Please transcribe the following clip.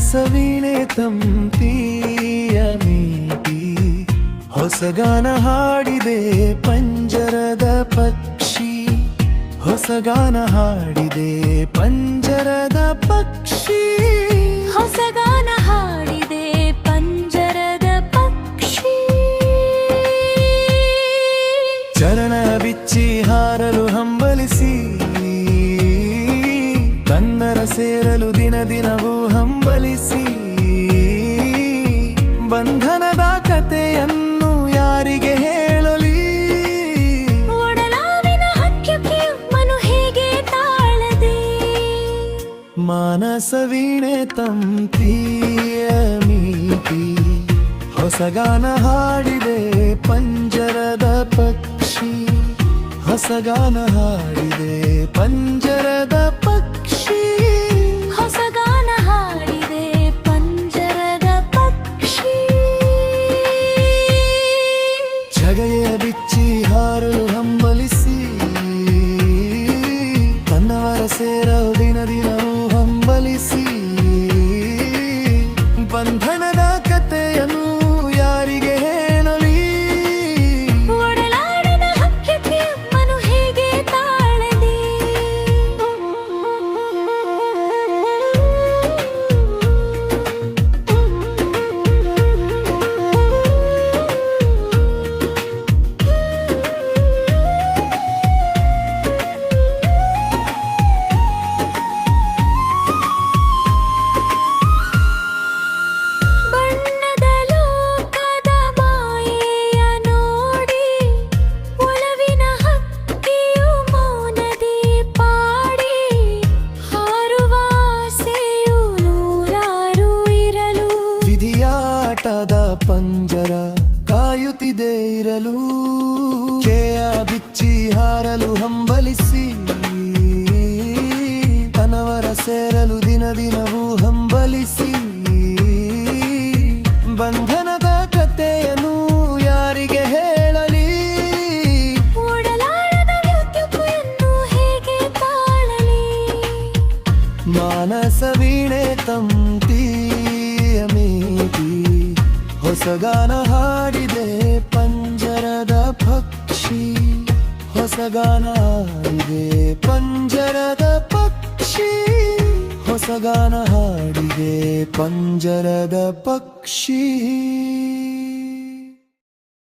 ಸವೀಣೆ ತಂತಿಯ ಮೀಟಿ ಹೊಸಗಾನ ಹಾಡಿದೆ ಪಂಜರದ ಪಕ್ಷಿ ಹೊಸಗಾನ ಹಾಡಿದೆ ಪಂಜರದ ಪಕ್ಷಿ ಹೊಸಗಾನ ಹಾಡಿದೆ ಪಂಜರದ ಪಕ್ಷಿ ಚರಣ ಬಿಚ್ಚಿ ಹಾರಲು ಹಂಬಲಿಸಿ ಕನ್ನರ ಸೇರಲು ದಿನ ದಿನವೂ ಹಂಬಲಿಸಿ ಬಂಧನದ ಕಥೆಯನ್ನು ಯಾರಿಗೆ ಹೇಳಲಿ ಒಡಲಾವಿನ ಹಕ್ಕಿಗೆ ಮನು ಹೇಗೆ ತಾಳದೆ ಮಾನಸ ವೀಣೆ ತಂತಿಯ ಮೀಟಿ ಹೊಸಗಾನ ಹಾಡಿದೆ ಪಂಜರದ ಪಕ್ಷಿ ಹೊಸಗಾನ ಹಾಡಿದೆ ಪಂಜರದ ಪಕ್ಷಿ ಹೊಸಗಾನ ಹಾಡಿದೆ ಪಂಜರದ ಪಕ್ಷಿ ಜಗಯ ಬಿಚ್ಚಿ ಹಾರಲು ಹಂಬಲಿಸಿ ತನ್ನವರ ಸೇರಲು ದಿನ ದಿನವೂ ಹಂಬಲಿಸಿ ಬಂಧನದ ಕಥೆಯನ್ನು ಯಾರಿಗೆ ಹೇಳಲಿ ಒಡಲಾಡಿನ ಹಕ್ಕಿಗೆ ಮನು ಹೇಗೆ ತಾಳಲಿ ಬಣ್ಣದ ಲೋಕದ ಮಾಯೆಯ ನೋಡಿ ಒಲವಿನ ಹಕ್ಕಿಯು ಮೌನದಿ ಪಾಡಿ ಹಾರುವ ಆಸೆಯು ನೂರಾರು ಇರಲು ವಿಧಿಯಾಟದ ಪಂಜರ ಕಾಯುತ್ತಿದೆ ಇರಲು ಕೇಯ ಬಿಚ್ಚಿ ಹಾರಲು ಹಂಬಲಿಸಿ ತನವರ ಸೇರಲು ದಿನ ದಿನವೂ ಹಂಬಲಿಸಿ ಬಂಧನದ ಕಥೆಯನ್ನು ಯಾರಿಗೆ ಹೇಳಲಿ ಒಡಲಾಡದ ವ್ಯತ್ಯಯನ್ನು ಹೇಗೆ ತಾಳಲಿ ಮಾನಸ ವೀಣೆ ತಂತಿಯ ಮೀಟಿ ಹೊಸಗಾನ ಹಾಡಿದೆ ಪಂಜರದ ಪಕ್ಷಿ ಹೊಸಗಾನ ಹಾಡಿದೆ ಪಂಜರದ ಪಕ್ಷಿ ಹೊಸಗಾನ ಹಾಡಿದೆ ಪಂಜರದ ಪಕ್ಷಿ